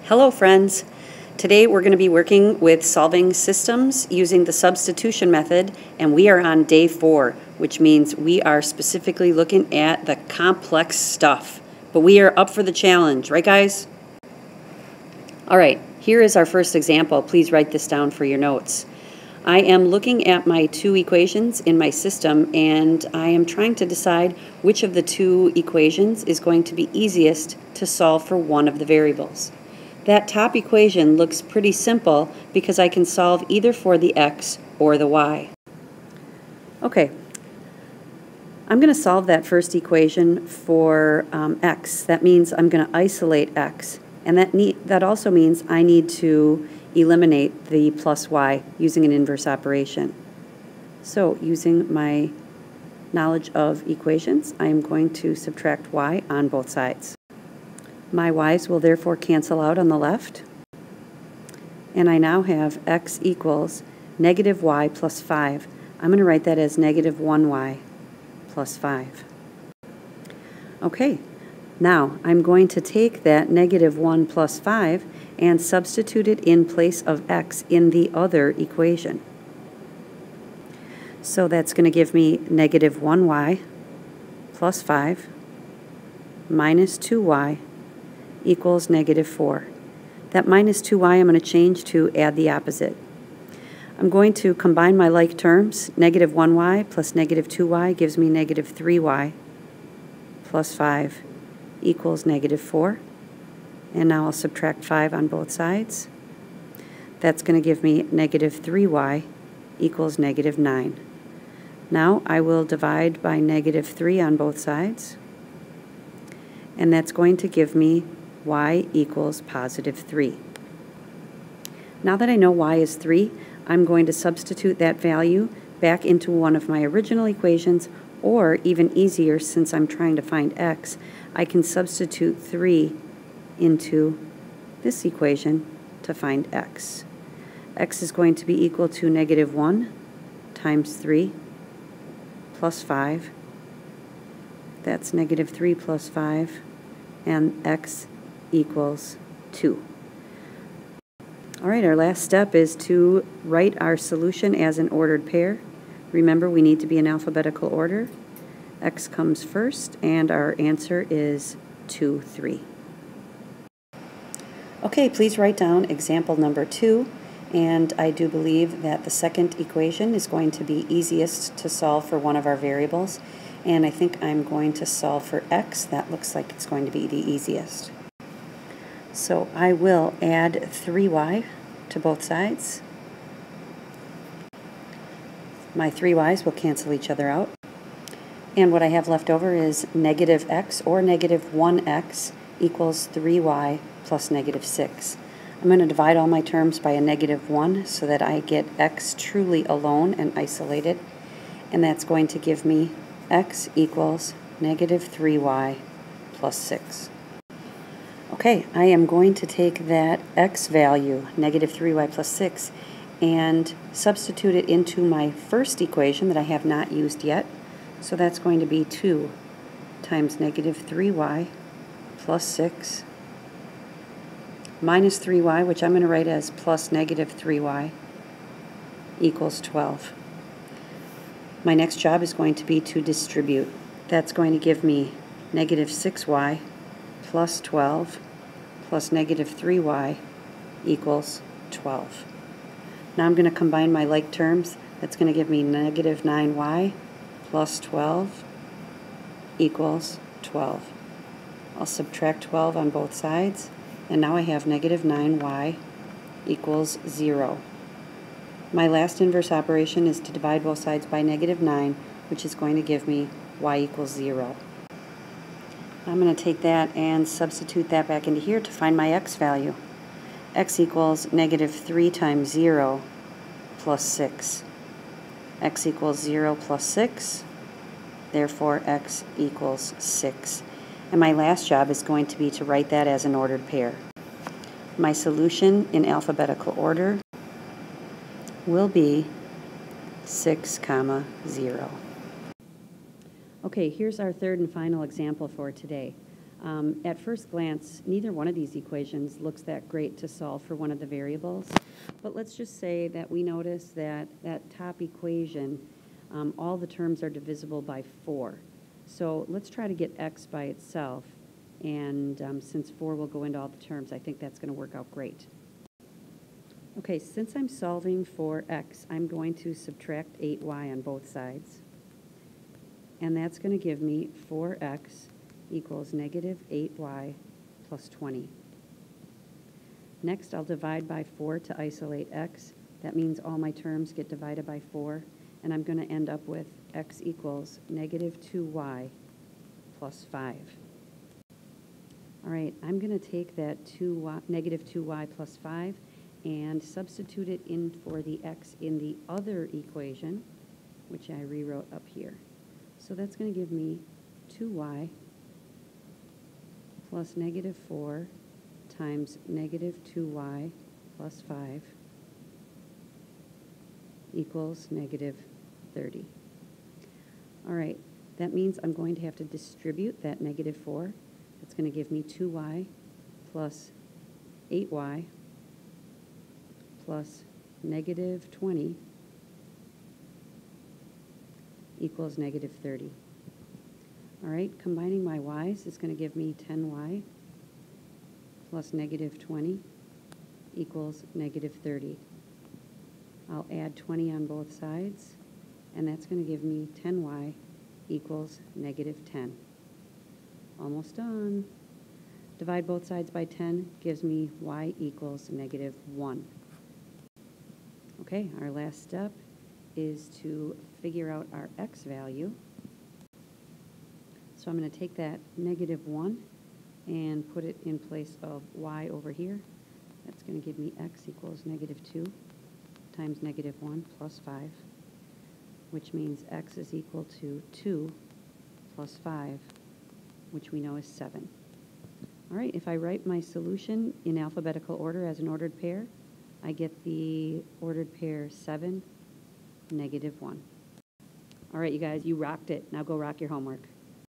Hello friends! Today we're going to be working with solving systems using the substitution method, and we are on day 4, which means we are specifically looking at the complex stuff. But we are up for the challenge, right guys? Alright, here is our first example. Please write this down for your notes. I am looking at my two equations in my system, and I am trying to decide which of the two equations is going to be easiest to solve for one of the variables. That top equation looks pretty simple because I can solve either for the x or the y. Okay, I'm going to solve that first equation for x. That means I'm going to isolate x, and that also means I need to eliminate the plus y using an inverse operation. So using my knowledge of equations, I am going to subtract y on both sides. My y's will therefore cancel out on the left, and I now have x equals negative y plus 5. I'm going to write that as negative 1y plus 5. Okay, now I'm going to take that negative 1 plus 5 and substitute it in place of x in the other equation. So that's going to give me negative 1y plus 5 minus 2y equals negative 4. That minus 2y I'm going to change to add the opposite. I'm going to combine my like terms. Negative 1y plus negative 2y gives me negative 3y plus 5 equals negative 4. And now I'll subtract 5 on both sides. That's going to give me negative 3y equals negative 9. Now I will divide by negative 3 on both sides, and that's going to give me y equals positive 3. Now that I know y is 3, I'm going to substitute that value back into one of my original equations, or even easier, since I'm trying to find x, I can substitute 3 into this equation to find x. X is going to be equal to negative 1 times 3 plus 5. That's negative 3 plus 5, and x equals 2. Alright, our last step is to write our solution as an ordered pair. Remember, we need to be in alphabetical order. X comes first, and our answer is 2, 3. Okay, please write down example number 2, and I do believe that the second equation is going to be easiest to solve for one of our variables, and I think I'm going to solve for x. That looks like it's going to be the easiest. So I will add 3y to both sides. My 3y's will cancel each other out, and what I have left over is negative x, or negative 1x, equals 3y plus negative 6. I'm going to divide all my terms by a negative 1 so that I get x truly alone and isolated, and that's going to give me x equals negative 3y plus 6. Okay, I am going to take that x value, negative 3y plus 6, and substitute it into my first equation that I have not used yet. So that's going to be 2 times negative 3y plus 6 minus 3y, which I'm going to write as plus negative 3y, equals 12. My next job is going to be to distribute. That's going to give me negative 6y plus 12 plus negative 3y equals 12. Now I'm going to combine my like terms. That's going to give me negative 9y plus 12 equals 12. I'll subtract 12 on both sides, and now I have negative 9y equals 0. My last inverse operation is to divide both sides by negative 9, which is going to give me y equals 0. I'm going to take that and substitute that back into here to find my x value. X equals negative 3 times 0 plus 6. X equals 0 plus 6, therefore x equals 6. And my last job is going to be to write that as an ordered pair. My solution in alphabetical order will be 6, 0. Okay, here's our third and final example for today. At first glance, neither one of these equations looks that great to solve for one of the variables. But let's just say that we notice that that top equation, all the terms are divisible by 4. So let's try to get x by itself. And since 4 will go into all the terms, I think that's going to work out great. Okay, since I'm solving for x, I'm going to subtract 8y on both sides. And that's going to give me 4x equals negative 8y plus 20. Next, I'll divide by 4 to isolate x. That means all my terms get divided by 4, and I'm going to end up with x equals negative 2y plus 5. All right, I'm going to take that negative 2y plus 5 and substitute it in for the x in the other equation, which I rewrote up here. So that's going to give me 2y plus negative 4 times negative 2y plus 5 equals negative 30. All right, that means I'm going to have to distribute that negative 4. That's going to give me 2y plus 8y plus negative 20 equals negative 30. All right, combining my y's is going to give me 10y plus negative 20 equals negative 30. I'll add 20 on both sides, and that's going to give me 10y equals negative 10. Almost done. Divide both sides by 10 gives me y equals negative 1. Okay, our last step is to figure out our x value. So I'm going to take that negative 1 and put it in place of y over here. That's going to give me x equals negative 2 times negative 1 plus 5, which means x is equal to 2 plus 5, which we know is 7. All right, if I write my solution in alphabetical order as an ordered pair, I get the ordered pair 7, negative 1. All right, you guys, you rocked it. Now go rock your homework.